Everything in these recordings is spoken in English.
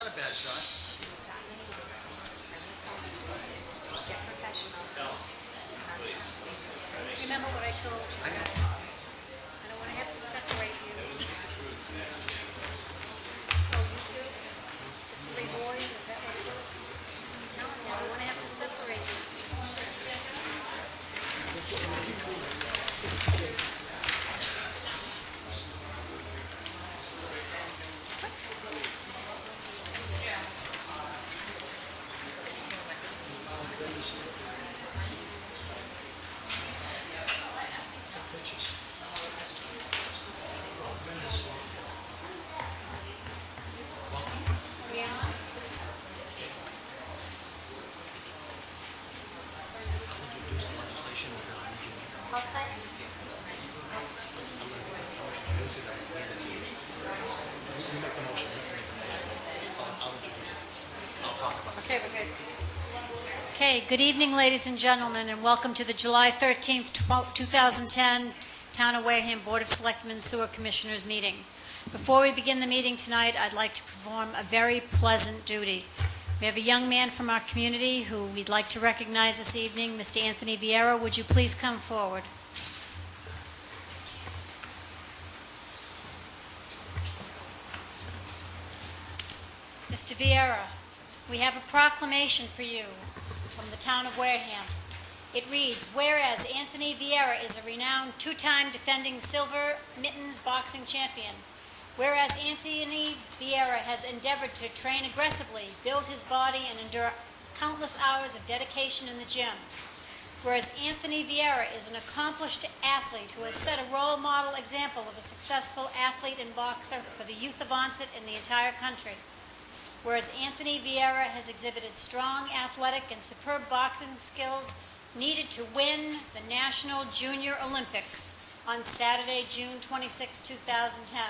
Not a bad shot. Get professional. Remember what I told you? I know. I don't want to have to separate you. Oh, you two? The three boys, is that what it is? I'm telling you, I don't want to have to separate you. Okay, good evening, ladies and gentlemen, and welcome to the July 13th, 2010 Town of Wareham Board of Selectmen Sewer Commissioners meeting. Before we begin the meeting tonight, I'd like to perform a very pleasant duty. We have a young man from our community who we'd like to recognize this evening, Mr. Anthony Vieira. Would you please come forward? Mr. Vieira, we have a proclamation for you from the town of Wareham. It reads, whereas Anthony Vieira is a renowned two-time defending silver mittens boxing champion, whereas Anthony Vieira has endeavored to train aggressively, build his body, and endure countless hours of dedication in the gym, whereas Anthony Vieira is an accomplished athlete who has set a role model example of a successful athlete and boxer for the youth of Onset and the entire country, whereas Anthony Vieira has exhibited strong athletic and superb boxing skills needed to win the National Junior Olympics on Saturday, June 26, 2010.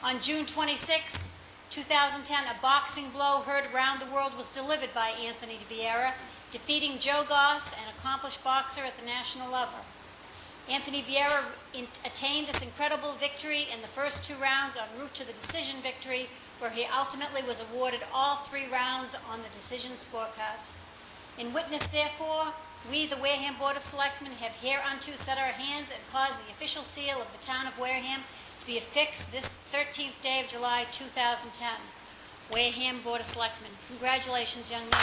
On June 26, 2010, a boxing blow heard around the world was delivered by Anthony Vieira, defeating Joe Goss, an accomplished boxer at the national level. Anthony Vieira attained this incredible victory in the first two rounds en route to the decision victory, where he ultimately was awarded all 3 rounds on the decision scorecards. In witness, therefore, we, the Wareham Board of Selectmen, have hereunto set our hands and caused the official seal of the town of Wareham to be affixed this 13th day of July 2010. Wareham Board of Selectmen. Congratulations, young man.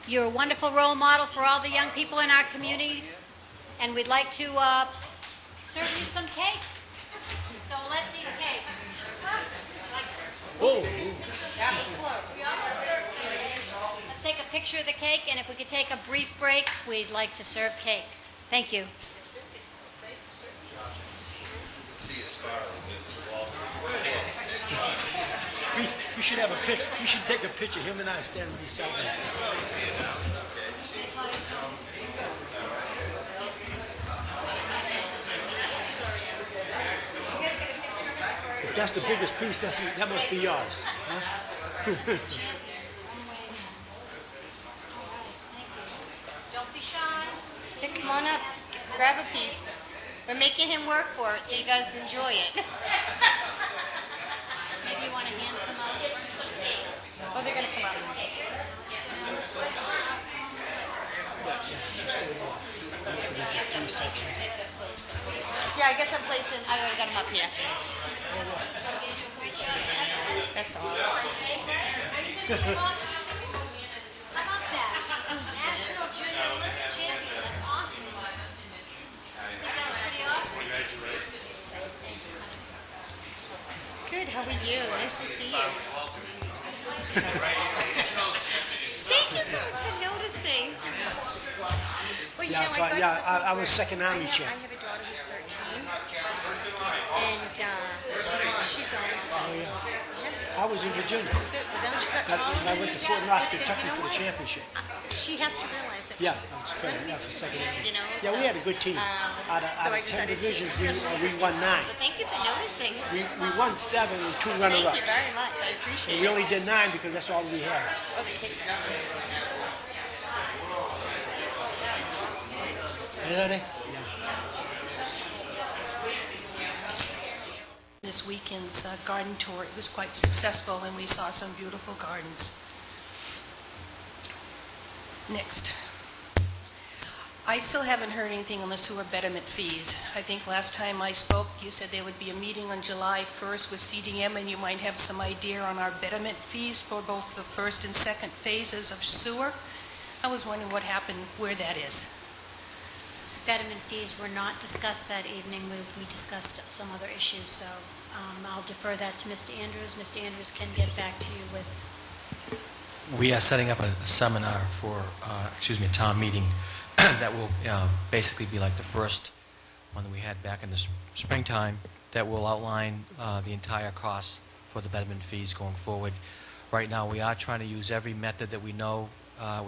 You're a wonderful role model for all the young people in our community, and we'd like to serve you some cake. So let's eat cake. Whoa. That was close. We also served some cake. Let's take a picture of the cake, and if we could take a brief break, we'd like to serve cake. Thank you. We should have a pic. We should take a picture. Him and I standing beside us. If that's the biggest piece, that must be yours. Huh? Don't be shy. Hey, come on up. Grab a piece. We're making him work for it, so you guys enjoy it. Maybe you want to hand some out. Oh, they're going to come up. Yeah, I got some plates in. I already got them up here. That's awesome. How about that? National Junior Olympic Champion. That's awesome. I think that's pretty awesome. Good, how are you? Nice to see you. Thank you so much for noticing. Well, you know, I was second army chief. I have a daughter who's 13, and she's always I was in Virginia. good. But then she got to college. I went to Fort Knox, I said, Kentucky you know for the what? championship. She has to realize that. Yeah, that's fair enough. For second army. You know, Yeah, we had a good team. Out of so I 10 decided to divisions, give we won 9. But thank you for noticing. interesting. We won 7 and 2 runner-ups. Thank you very much. I appreciate And we only did 9 because that's all we had. Ready? Yeah. This weekend's garden tour, it was quite successful and we saw some beautiful gardens. Next. I still haven't heard anything on the sewer betterment fees. I think last time I spoke, you said there would be a meeting on July 1st with CDM and you might have some idea on our betterment fees for both the first and second phases of sewer. I was wondering what happened, where that is. Betterment fees were not discussed that evening. We discussed some other issues, so I'll defer that to Mr. Andrews. Mr. Andrews can get back to you with... We are setting up a seminar for, a town meeting that will basically be like the first one that we had back in the springtime that will outline the entire cost for the betterment fees going forward. Right now, we are trying to use every method that we know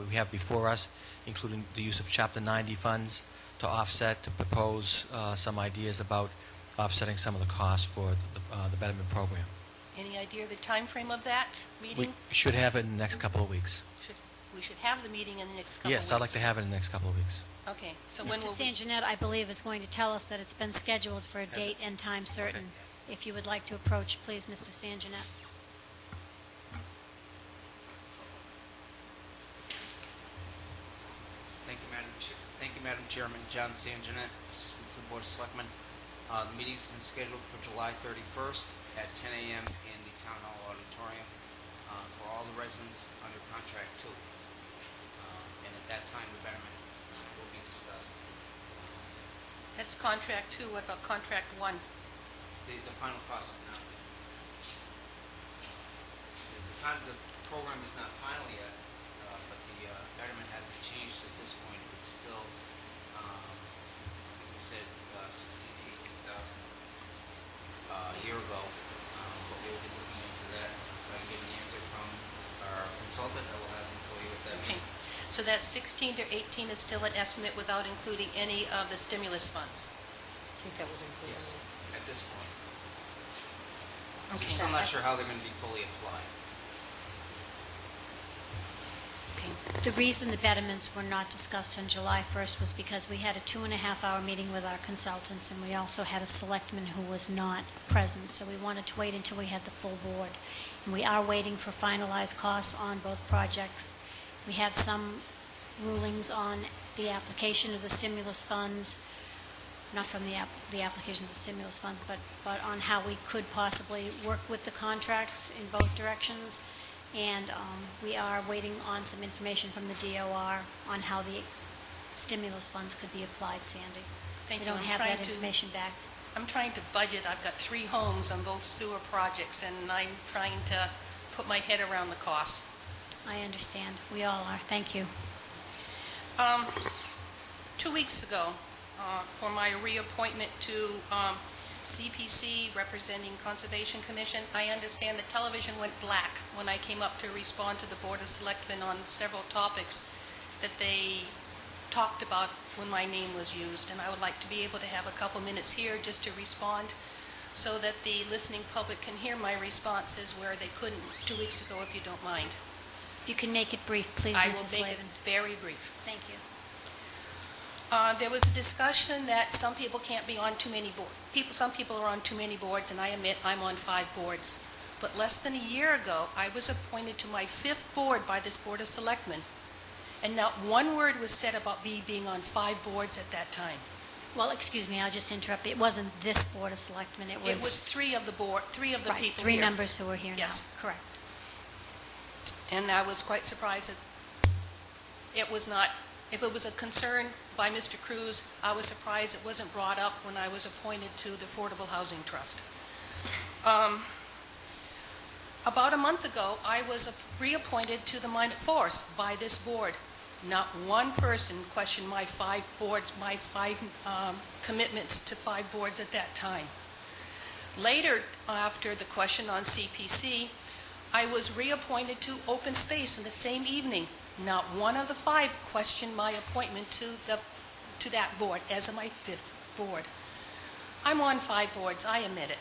we have before us, including the use of Chapter 90 funds to offset, to propose some ideas about offsetting some of the costs for the betterment program. Any idea of the time frame of that meeting? We should have it in the next couple of weeks. We should have the meeting in the next couple of weeks. Yes, I'd like to have it in the next couple of weeks. Okay, so when Mr. will we... Sanjanet, I believe, is going to tell us that it's been scheduled for a date and time certain. If you would like to approach, please, Mr. Sanjanet. Thank you, Madam Chairman. John Sanjanet, Assistant to the Board of Selectmen. The meeting's been scheduled for July 31st at 10 a.m. in the Town Hall Auditorium for all the residents under Contract 2. And at that time, the betterment will be discussed. That's Contract 2. What about Contract 1? The final cost is not. The program is not final yet, but the betterment hasn't changed at this point. It's still, I think we said 16,000 to 18,000 a year ago, but we'll be looking into that. If I can get an answer from our consultant, I will have him tell you what that Okay. means. So that 16 to 18 is still an estimate without including any of the stimulus funds? I think that was included. Yes, at this point. Okay. So I'm not sure how they're going to be fully applied. Okay. The reason the betterments were not discussed on July 1st was because we had a 2.5-hour meeting with our consultants, and we also had a selectman who was not present, so we wanted to wait until we had the full board. And we are waiting for finalized costs on both projects. We have some rulings on the application of the stimulus funds, not from the application of the stimulus funds, but on how we could possibly work with the contracts in both directions. And we are waiting on some information from the DOR on how the stimulus funds could be applied, Sandy. Thank We you. don't I'm have trying that to- information back. I'm trying to budget. I've got 3 homes on both sewer projects, and I'm trying to put my head around the costs. I understand. We all are. Thank you. 2 weeks ago, for my reappointment to CPC representing Conservation Commission, I understand the television went black when I came up to respond to the Board of Selectmen on several topics that they talked about when my name was used, and I would like to be able to have a couple minutes here just to respond so that the listening public can hear my responses where they couldn't 2 weeks ago, if you don't mind. If you can make it brief, please, I will Mrs. make it Slavin. very brief. Thank you. There was a discussion that some people can't be on too many boards. Some people are on too many boards, and I admit I'm on 5 boards. But less than a year ago, I was appointed to my 5th board by this Board of Selectmen, and not one word was said about me being on 5 boards at that time. Well, excuse me, I'll just interrupt. It wasn't this Board of Selectmen. It It was 3 of the board, 3 of the right, people 3 here. members who are here Yes. now. Correct. And I was quite surprised that it was not, if it was a concern by Mr. Cruz, I was surprised it wasn't brought up when I was appointed to the Affordable Housing Trust. About a month ago, I was reappointed to the Minot Forest by this board. Not one person questioned my 5 boards, my 5 commitments to 5 boards at that time. Later, after the question on CPC, I was reappointed to Open Space in the same evening. Not one of the 5 questioned my appointment to that board as my 5th board. I'm on 5 boards, I admit it.